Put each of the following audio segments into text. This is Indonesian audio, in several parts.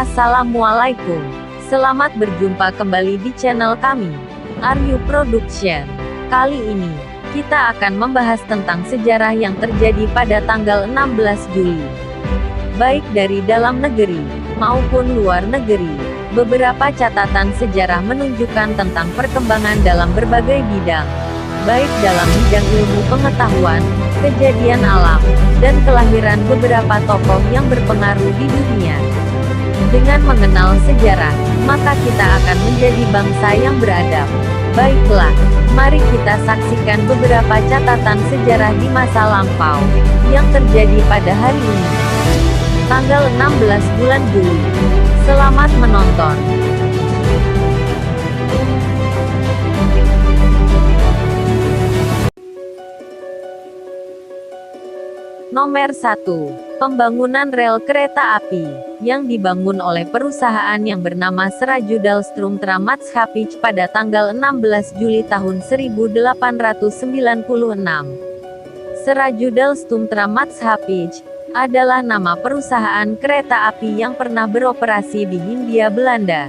Assalamualaikum. Selamat berjumpa kembali di channel kami, Aryu Production. Kali ini, kita akan membahas tentang sejarah yang terjadi pada tanggal 16 Juli. Baik dari dalam negeri, maupun luar negeri. Beberapa catatan sejarah menunjukkan tentang perkembangan dalam berbagai bidang. Baik dalam bidang ilmu pengetahuan, kejadian alam, dan kelahiran beberapa tokoh yang berpengaruh di dunia. Dengan mengenal sejarah, maka kita akan menjadi bangsa yang beradab. Baiklah, mari kita saksikan beberapa catatan sejarah di masa lampau, yang terjadi pada hari ini. Tanggal 16 bulan Juli. Selamat menonton. Nomor 1. Pembangunan rel kereta api, yang dibangun oleh perusahaan yang bernama Srajudalstrum Tramatshapij pada tanggal 16 Juli tahun 1896. Srajudalstrum Tramatshapij adalah nama perusahaan kereta api yang pernah beroperasi di Hindia Belanda.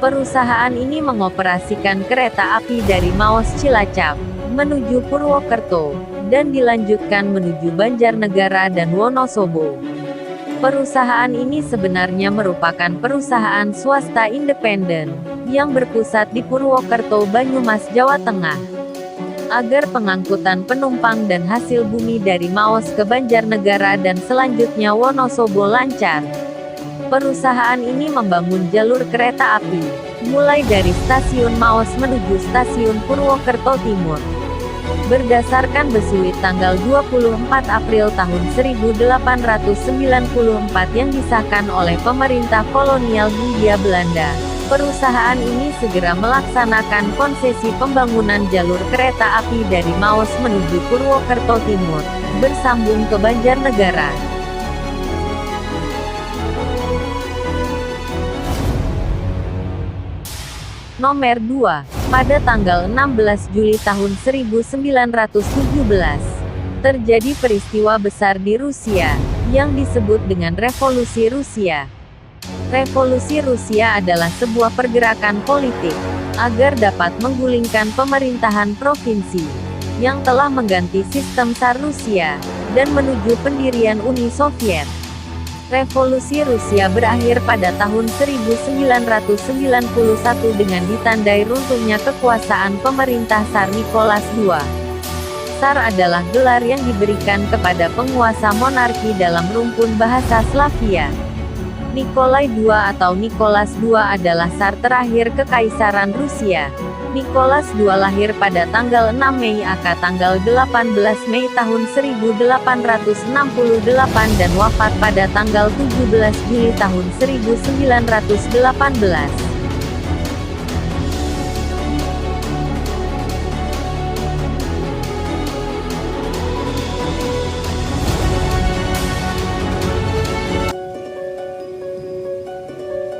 Perusahaan ini mengoperasikan kereta api dari Maos Cilacap menuju Purwokerto, dan dilanjutkan menuju Banjarnegara dan Wonosobo. Perusahaan ini sebenarnya merupakan perusahaan swasta independen, yang berpusat di Purwokerto, Banyumas, Jawa Tengah. Agar pengangkutan penumpang dan hasil bumi dari Maos ke Banjarnegara dan selanjutnya Wonosobo lancar, perusahaan ini membangun jalur kereta api, mulai dari stasiun Maos menuju stasiun Purwokerto Timur. Berdasarkan Besuit tanggal 24 April tahun 1894 yang disahkan oleh pemerintah kolonial Hindia Belanda, perusahaan ini segera melaksanakan konsesi pembangunan jalur kereta api dari Maos menuju Purwokerto Timur, bersambung ke Banjarnegara. Nomor 2. Pada tanggal 16 Juli tahun 1917, terjadi peristiwa besar di Rusia, yang disebut dengan Revolusi Rusia. Revolusi Rusia adalah sebuah pergerakan politik, agar dapat menggulingkan pemerintahan provinsi, yang telah mengganti sistem Tsar Rusia, dan menuju pendirian Uni Soviet. Revolusi Rusia berakhir pada tahun 1991 dengan ditandai runtuhnya kekuasaan pemerintah Tsar Nicholas II. Tsar adalah gelar yang diberikan kepada penguasa monarki dalam rumpun bahasa Slavia. Nikolai II atau Nicholas II adalah Tsar terakhir Kekaisaran Rusia. Nicholas II lahir pada tanggal 6 Mei aka tanggal 18 Mei tahun 1868 dan wafat pada tanggal 17 Juli tahun 1918.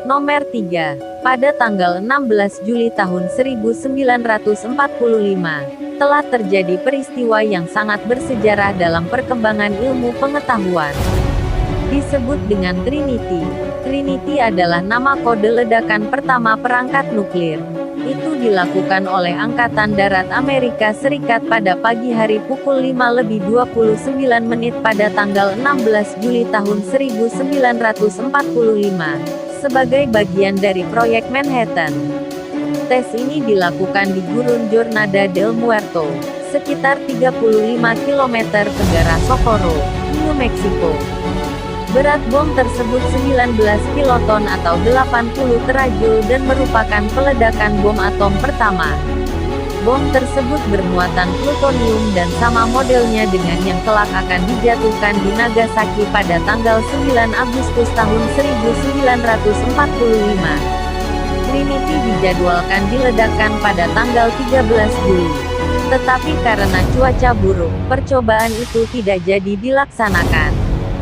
Nomor 3. Pada tanggal 16 Juli tahun 1945, telah terjadi peristiwa yang sangat bersejarah dalam perkembangan ilmu pengetahuan. Disebut dengan Trinity. Trinity adalah nama kode ledakan pertama perangkat nuklir. Itu dilakukan oleh Angkatan Darat Amerika Serikat pada pagi hari pukul 5:29 pada tanggal 16 Juli tahun 1945. Sebagai bagian dari proyek Manhattan. Tes ini dilakukan di Gurun Jornada del Muerto, sekitar 35 km tenggara Socorro, New Mexico. Berat bom tersebut 19 kiloton atau 80 terajul dan merupakan peledakan bom atom pertama. Bom tersebut bermuatan plutonium dan sama modelnya dengan yang kelak akan dijatuhkan di Nagasaki pada tanggal 9 Agustus tahun 1945. Trinity dijadwalkan diledakkan pada tanggal 13 Juli. Tetapi karena cuaca buruk, percobaan itu tidak jadi dilaksanakan.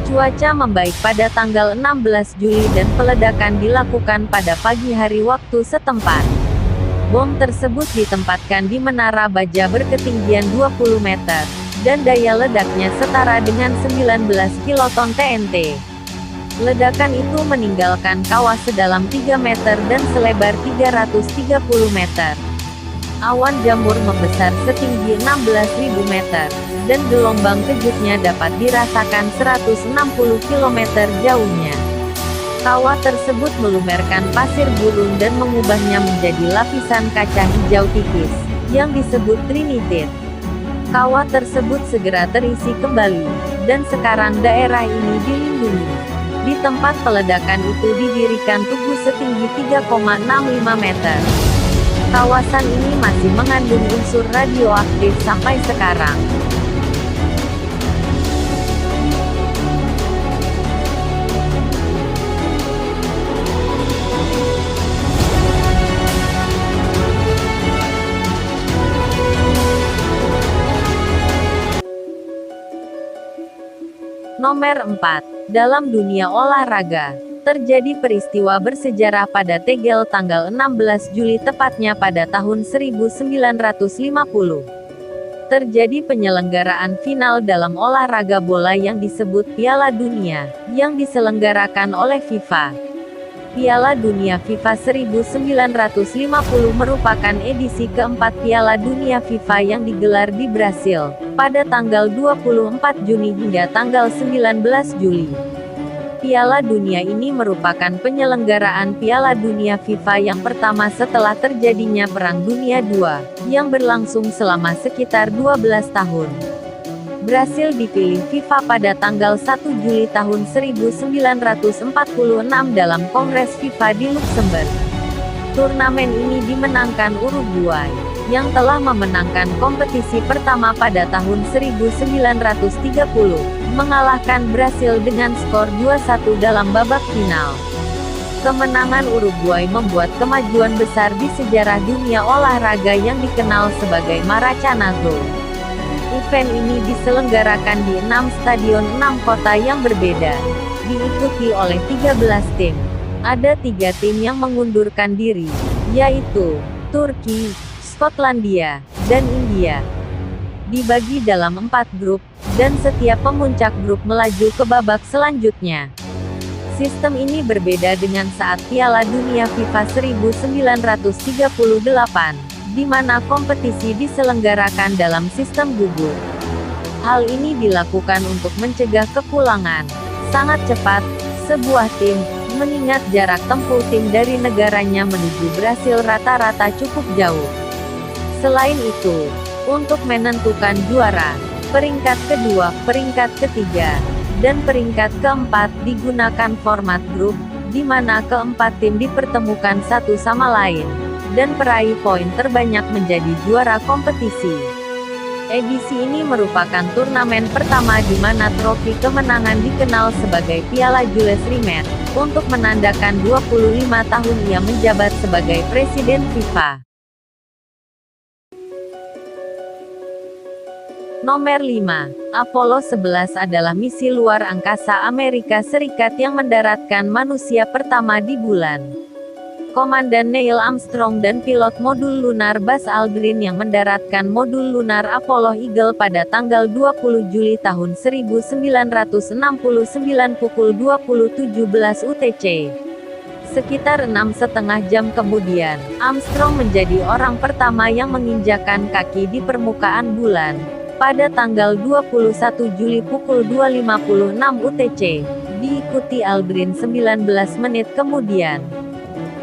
Cuaca membaik pada tanggal 16 Juli dan peledakan dilakukan pada pagi hari waktu setempat. Bom tersebut ditempatkan di menara baja berketinggian 20 meter, dan daya ledaknya setara dengan 19 kiloton TNT. Ledakan itu meninggalkan kawah sedalam 3 meter dan selebar 330 meter. Awan jamur membesar setinggi 16.000 meter, dan gelombang kejutnya dapat dirasakan 160 km jauhnya. Kawah tersebut melumerkan pasir gurun dan mengubahnya menjadi lapisan kaca hijau tipis, yang disebut trinitit. Kawah tersebut segera terisi kembali, dan sekarang daerah ini dilindungi. Di tempat peledakan itu didirikan tugu setinggi 3,65 meter. Kawasan ini masih mengandung unsur radioaktif sampai sekarang. Nomor 4. Dalam dunia olahraga, terjadi peristiwa bersejarah pada Tegel tanggal 16 Juli tepatnya pada tahun 1950. Terjadi penyelenggaraan final dalam olahraga bola yang disebut Piala Dunia, yang diselenggarakan oleh FIFA. Piala Dunia FIFA 1950 merupakan edisi keempat Piala Dunia FIFA yang digelar di Brasil, pada tanggal 24 Juni hingga tanggal 19 Juli. Piala Dunia ini merupakan penyelenggaraan Piala Dunia FIFA yang pertama setelah terjadinya Perang Dunia II, yang berlangsung selama sekitar 12 tahun. Brasil dipilih FIFA pada tanggal 1 Juli tahun 1946 dalam Kongres FIFA di Luxembourg. Turnamen ini dimenangkan Uruguay, yang telah memenangkan kompetisi pertama pada tahun 1930, mengalahkan Brasil dengan skor 2-1 dalam babak final. Kemenangan Uruguay membuat kemajuan besar di sejarah dunia olahraga yang dikenal sebagai Maracanazo. Event ini diselenggarakan di 6 stadion 6 kota yang berbeda, diikuti oleh 13 tim. Ada 3 tim yang mengundurkan diri, yaitu Turki, Skotlandia, dan India. Dibagi dalam 4 grup, dan setiap pemuncak grup melaju ke babak selanjutnya. Sistem ini berbeda dengan saat Piala Dunia FIFA 1938, di mana kompetisi diselenggarakan dalam sistem gugur. Hal ini dilakukan untuk mencegah kepulangan sangat cepat sebuah tim, mengingat jarak tempuh tim dari negaranya menuju Brasil rata-rata cukup jauh. Selain itu, untuk menentukan juara, peringkat kedua, peringkat ketiga, dan peringkat keempat digunakan format grup, di mana keempat tim dipertemukan satu sama lain, dan peraih poin terbanyak menjadi juara kompetisi. Edisi ini merupakan turnamen pertama di mana trofi kemenangan dikenal sebagai Piala Jules Rimet, untuk menandakan 25 tahun ia menjabat sebagai Presiden FIFA. Nomor 5. Apollo 11 adalah misi luar angkasa Amerika Serikat yang mendaratkan manusia pertama di bulan. Komandan Neil Armstrong dan pilot modul lunar Buzz Aldrin yang mendaratkan modul lunar Apollo Eagle pada tanggal 20 Juli tahun 1969 pukul 20.17 UTC. Sekitar 6,5 jam kemudian, Armstrong menjadi orang pertama yang menginjakkan kaki di permukaan bulan. Pada tanggal 21 Juli pukul 2.56 UTC, diikuti Aldrin 19 menit kemudian.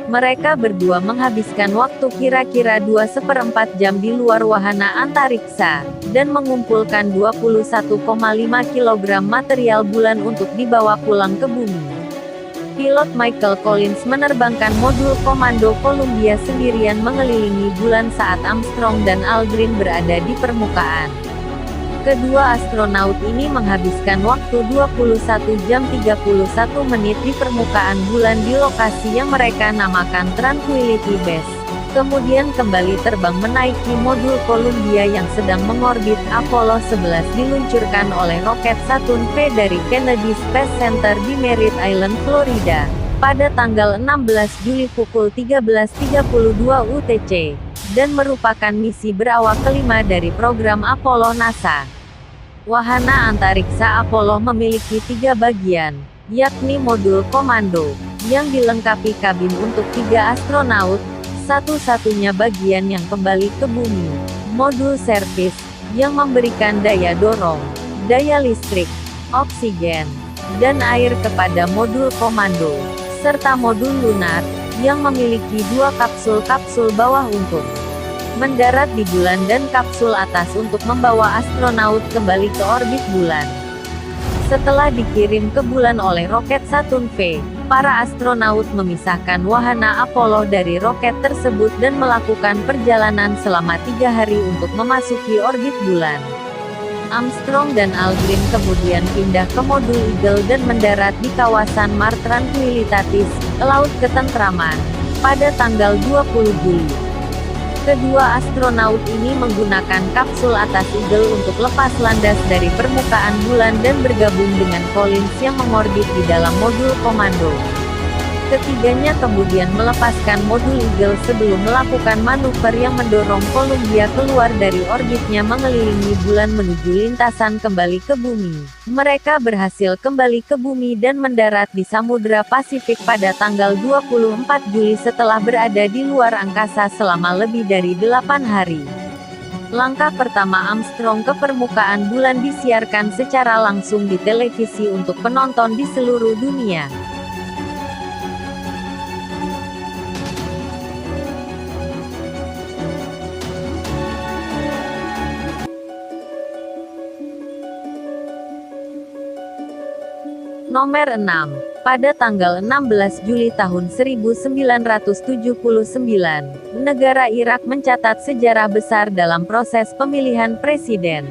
Mereka berdua menghabiskan waktu kira-kira 2/4 jam di luar wahana antariksa, dan mengumpulkan 21,5 kg material bulan untuk dibawa pulang ke bumi. Pilot Michael Collins menerbangkan modul Komando Columbia sendirian mengelilingi bulan saat Armstrong dan Aldrin berada di permukaan. Kedua astronaut ini menghabiskan waktu 21 jam 31 menit di permukaan bulan di lokasi yang mereka namakan Tranquility Base. Kemudian kembali terbang menaiki modul Columbia yang sedang mengorbit. Apollo 11 diluncurkan oleh roket Saturn V dari Kennedy Space Center di Merritt Island, Florida, pada tanggal 16 Juli pukul 13.32 UTC, dan merupakan misi berawak kelima dari program Apollo NASA. Wahana antariksa Apollo memiliki 3 bagian, yakni modul komando, yang dilengkapi kabin untuk 3 astronaut, satu-satunya bagian yang kembali ke bumi, modul servis, yang memberikan daya dorong, daya listrik, oksigen, dan air kepada modul komando, serta modul lunar, yang memiliki 2 kapsul bawah untuk mendarat di bulan dan kapsul atas untuk membawa astronot kembali ke orbit bulan. Setelah dikirim ke bulan oleh roket Saturn V, para astronot memisahkan wahana Apollo dari roket tersebut dan melakukan perjalanan selama 3 hari untuk memasuki orbit bulan. Armstrong dan Aldrin kemudian pindah ke modul Eagle dan mendarat di kawasan Mars Tranquilitatis, Laut Ketentraman, pada tanggal 20 Juli. Kedua astronaut ini menggunakan kapsul atas Eagle untuk lepas landas dari permukaan bulan dan bergabung dengan Collins yang mengorbit di dalam modul komando. Ketiganya kemudian melepaskan modul Eagle sebelum melakukan manuver yang mendorong Columbia keluar dari orbitnya mengelilingi bulan menuju lintasan kembali ke bumi. Mereka berhasil kembali ke bumi dan mendarat di Samudra Pasifik pada tanggal 24 Juli setelah berada di luar angkasa selama lebih dari 8 hari. Langkah pertama Armstrong ke permukaan bulan disiarkan secara langsung di televisi untuk penonton di seluruh dunia. Nomor 6. Pada tanggal 16 Juli tahun 1979, negara Irak mencatat sejarah besar dalam proses pemilihan presiden.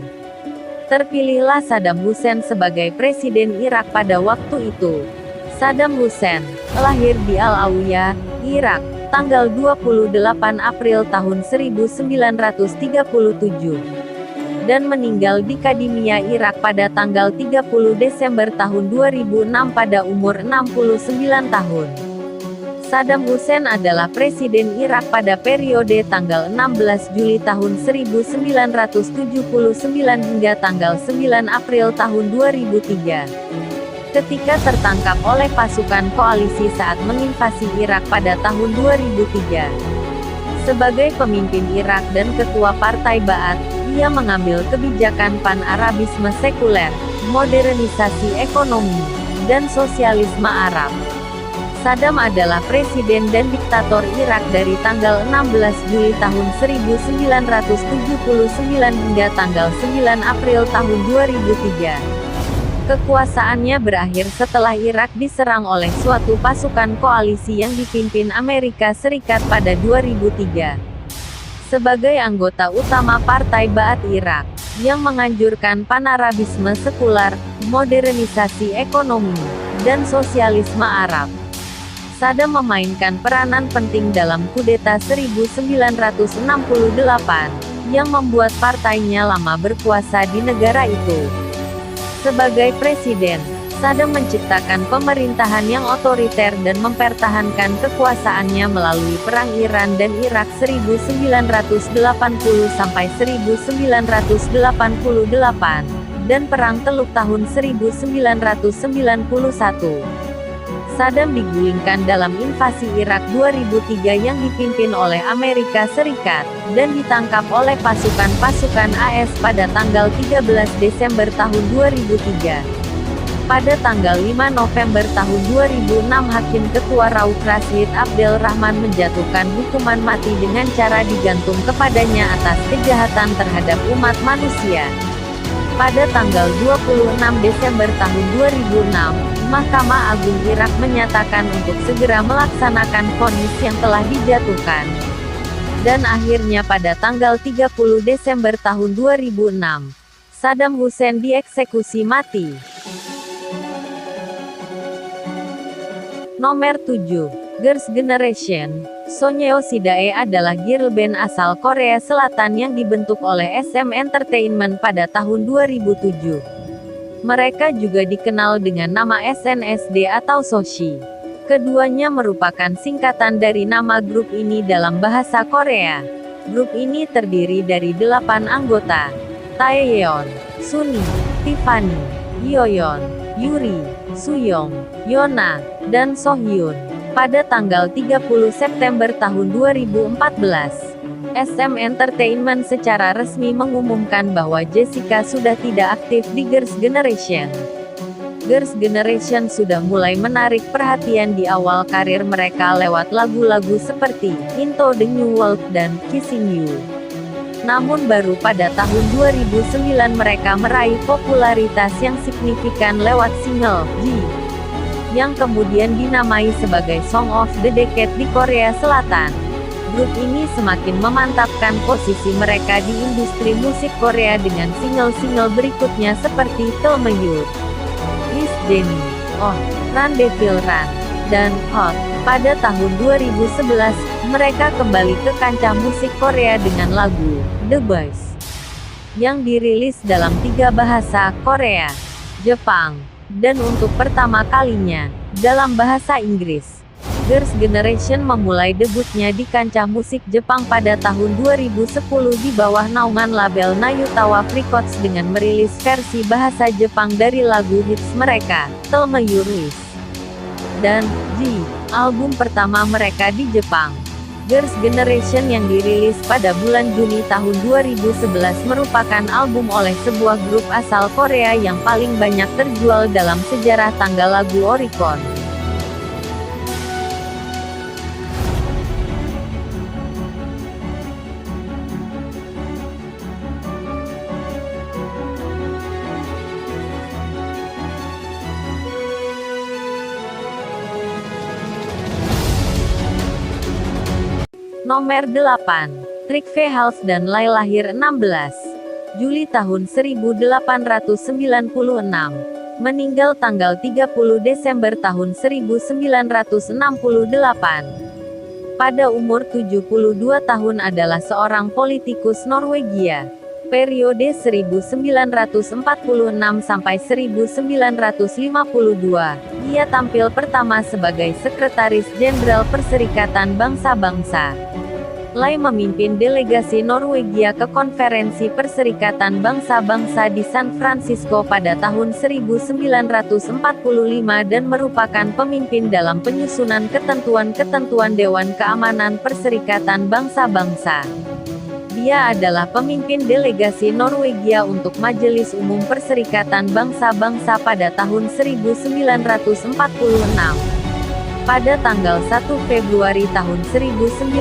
Terpilihlah Saddam Hussein sebagai presiden Irak pada waktu itu. Saddam Hussein lahir di Al-Awiyah, Irak, tanggal 28 April tahun 1937. Dan meninggal di Kadimia, Irak pada tanggal 30 Desember tahun 2006 pada umur 69 tahun. Saddam Hussein adalah presiden Irak pada periode tanggal 16 Juli tahun 1979 hingga tanggal 9 April tahun 2003. Ketika tertangkap oleh pasukan koalisi saat menginvasi Irak pada tahun 2003. Sebagai pemimpin Irak dan ketua Partai Ba'ath, ia mengambil kebijakan pan-Arabisme sekuler, modernisasi ekonomi, dan sosialisme Arab. Saddam adalah presiden dan diktator Irak dari tanggal 16 Juli tahun 1979 hingga tanggal 9 April tahun 2003. Kekuasaannya berakhir setelah Irak diserang oleh suatu pasukan koalisi yang dipimpin Amerika Serikat pada 2003. Sebagai anggota utama Partai Ba'ath Irak, yang menganjurkan pan-Arabisme sekular, modernisasi ekonomi, dan sosialisme Arab. Saddam memainkan peranan penting dalam kudeta 1968, yang membuat partainya lama berkuasa di negara itu. Sebagai presiden, Saddam menciptakan pemerintahan yang otoriter dan mempertahankan kekuasaannya melalui Perang Iran dan Irak 1980–1988, dan Perang Teluk tahun 1991. Saddam digulingkan dalam invasi Irak 2003 yang dipimpin oleh Amerika Serikat, dan ditangkap oleh pasukan-pasukan AS pada tanggal 13 Desember tahun 2003. Pada tanggal 5 November tahun 2006 Hakim Ketua Rauf Rashid Abdel Rahman menjatuhkan hukuman mati dengan cara digantung kepadanya atas kejahatan terhadap umat manusia. Pada tanggal 26 Desember tahun 2006, Mahkamah Agung Irak menyatakan untuk segera melaksanakan vonis yang telah dijatuhkan. Dan akhirnya pada tanggal 30 Desember tahun 2006, Saddam Hussein dieksekusi mati. Nomor 7. Girls' Generation. Sonyeon Sidae adalah girl band asal Korea Selatan yang dibentuk oleh SM Entertainment pada tahun 2007. Mereka juga dikenal dengan nama SNSD atau Soshi. Keduanya merupakan singkatan dari nama grup ini dalam bahasa Korea. Grup ini terdiri dari 8 anggota: Taeyeon, Sunmi, Tiffany, Hyoyeon, Yuri, Suyong, Yona, dan Sohyun. Pada tanggal 30 September tahun 2014, SM Entertainment secara resmi mengumumkan bahwa Jessica sudah tidak aktif di Girls' Generation. Girls' Generation sudah mulai menarik perhatian di awal karir mereka lewat lagu-lagu seperti Into the New World dan Kissing You. Namun baru pada tahun 2009 mereka meraih popularitas yang signifikan lewat single G, yang kemudian dinamai sebagai Song of the Decade di Korea Selatan. Grup ini semakin memantapkan posisi mereka di industri musik Korea dengan single-single berikutnya seperti Telmeyur, Miss Jenny, Oh, Rendezvous Run, dan Hot. Pada tahun 2011, mereka kembali ke kancah musik Korea dengan lagu The Boys, yang dirilis dalam 3 bahasa, Korea, Jepang, dan untuk pertama kalinya, dalam bahasa Inggris. Girls' Generation memulai debutnya di kancah musik Jepang pada tahun 2010 di bawah naungan label Nayutawa Records dengan merilis versi bahasa Jepang dari lagu hits mereka, Telmeyur dan G, album pertama mereka di Jepang. Girls' Generation yang dirilis pada bulan Juni tahun 2011 merupakan album oleh sebuah grup asal Korea yang paling banyak terjual dalam sejarah tanggal lagu Oricon. Nomor 8. Trik V Hals dan Lai lahir 16 Juli tahun 1896. Meninggal tanggal 30 Desember tahun 1968. Pada umur 72 tahun adalah seorang politikus Norwegia. Periode 1946 sampai 1952, ia tampil pertama sebagai Sekretaris Jenderal Perserikatan Bangsa-Bangsa. Lai memimpin delegasi Norwegia ke Konferensi Perserikatan Bangsa-Bangsa di San Francisco pada tahun 1945 dan merupakan pemimpin dalam penyusunan ketentuan-ketentuan Dewan Keamanan Perserikatan Bangsa-Bangsa. Dia adalah pemimpin delegasi Norwegia untuk Majelis Umum Perserikatan Bangsa-Bangsa pada tahun 1946. Pada tanggal 1 Februari tahun 1946,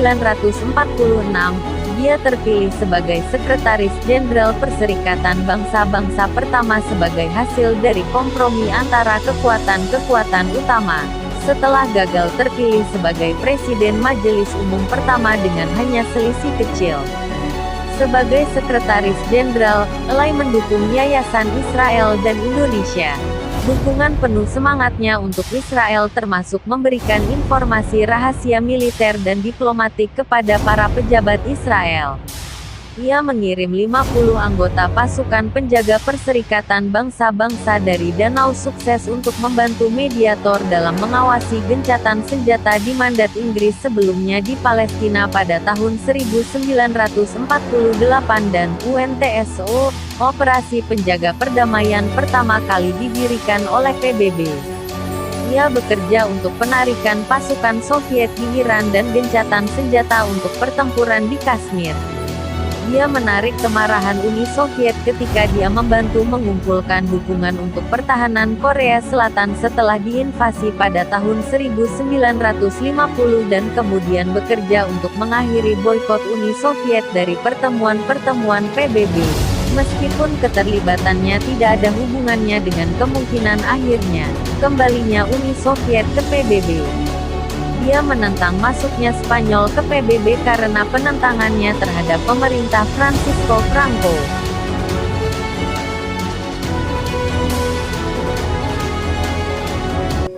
dia terpilih sebagai Sekretaris Jenderal Perserikatan Bangsa-Bangsa pertama sebagai hasil dari kompromi antara kekuatan-kekuatan utama, setelah gagal terpilih sebagai Presiden Majelis Umum pertama dengan hanya selisih kecil. Sebagai Sekretaris Jenderal, Lai mendukung Yayasan Israel dan Indonesia. Dukungan penuh semangatnya untuk Israel termasuk memberikan informasi rahasia militer dan diplomatik kepada para pejabat Israel. Ia mengirim 50 anggota pasukan penjaga Perserikatan Bangsa-Bangsa dari Danau Sukses untuk membantu mediator dalam mengawasi gencatan senjata di mandat Inggris sebelumnya di Palestina pada tahun 1948 dan UNTSO, operasi penjaga perdamaian pertama kali didirikan oleh PBB. Ia bekerja untuk penarikan pasukan Soviet di Iran dan gencatan senjata untuk pertempuran di Kashmir. Dia menarik kemarahan Uni Soviet ketika dia membantu mengumpulkan dukungan untuk pertahanan Korea Selatan setelah diinvasi pada tahun 1950 dan kemudian bekerja untuk mengakhiri boikot Uni Soviet dari pertemuan-pertemuan PBB. Meskipun keterlibatannya tidak ada hubungannya dengan kemungkinan akhirnya kembalinya Uni Soviet ke PBB. Dia menentang masuknya Spanyol ke PBB karena penentangannya terhadap pemerintah Francisco Franco.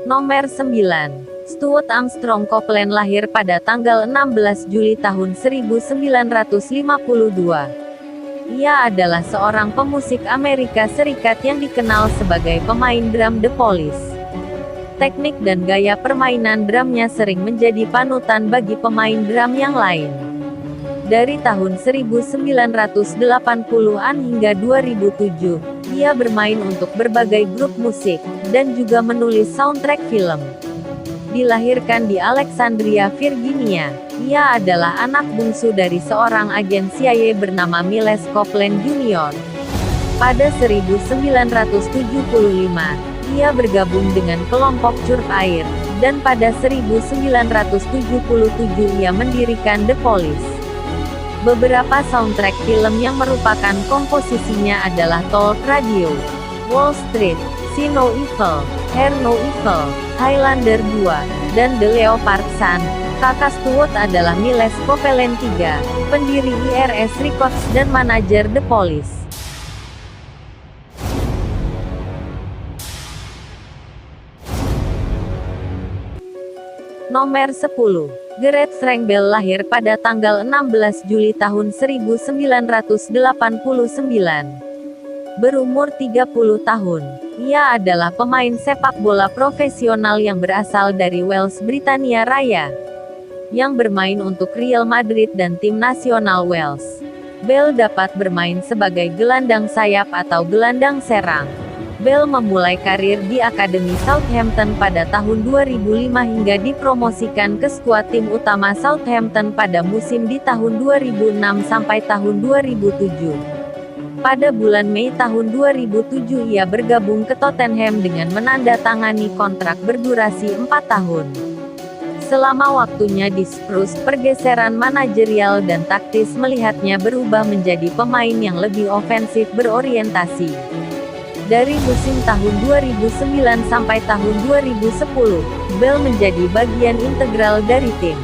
Nomor 9. Stuart Armstrong Copeland lahir pada tanggal 16 Juli tahun 1952. Ia adalah seorang pemusik Amerika Serikat yang dikenal sebagai pemain drum The Police. Teknik dan gaya permainan drumnya sering menjadi panutan bagi pemain drum yang lain. Dari tahun 1980-an hingga 2007, ia bermain untuk berbagai grup musik, dan juga menulis soundtrack film. Dilahirkan di Alexandria, Virginia, ia adalah anak bungsu dari seorang agen CIA bernama Miles Copeland Jr. Pada 1975, ia bergabung dengan kelompok Curve Air, dan pada 1977 ia mendirikan The Police. Beberapa soundtrack film yang merupakan komposisinya adalah Talk Radio, Wall Street, See No Evil, Hear No Evil, Highlander 2, dan The Leopard Son. Kakak Stewart adalah Miles Copeland III, pendiri IRS Records dan manajer The Police. Nomor 10. Gareth Frank Bell lahir pada tanggal 16 Juli tahun 1989. Berumur 30 tahun, ia adalah pemain sepak bola profesional yang berasal dari Wales, Britania Raya, yang bermain untuk Real Madrid dan tim nasional Wales. Bell dapat bermain sebagai gelandang sayap atau gelandang serang. Bell memulai karir di Akademi Southampton pada tahun 2005 hingga dipromosikan ke skuad tim utama Southampton pada musim di tahun 2006 sampai tahun 2007. Pada bulan Mei tahun 2007 ia bergabung ke Tottenham dengan menandatangani kontrak berdurasi 4 tahun. Selama waktunya di Spurs, pergeseran manajerial dan taktis melihatnya berubah menjadi pemain yang lebih ofensif berorientasi. Dari musim tahun 2009 sampai tahun 2010, Bell menjadi bagian integral dari tim.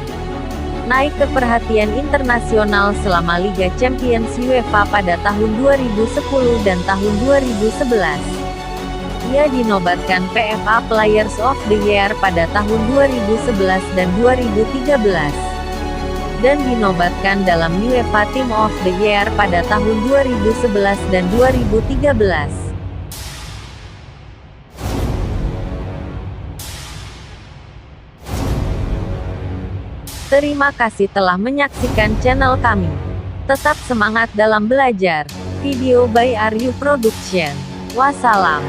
Naik ke perhatian internasional selama Liga Champions UEFA pada tahun 2010 dan tahun 2011. Ia dinobatkan PFA Players of the Year pada tahun 2011 dan 2013. Dan dinobatkan dalam UEFA Team of the Year pada tahun 2011 dan 2013. Terima kasih telah menyaksikan channel kami. Tetap semangat dalam belajar. Video by Aryu Production. Wassalam.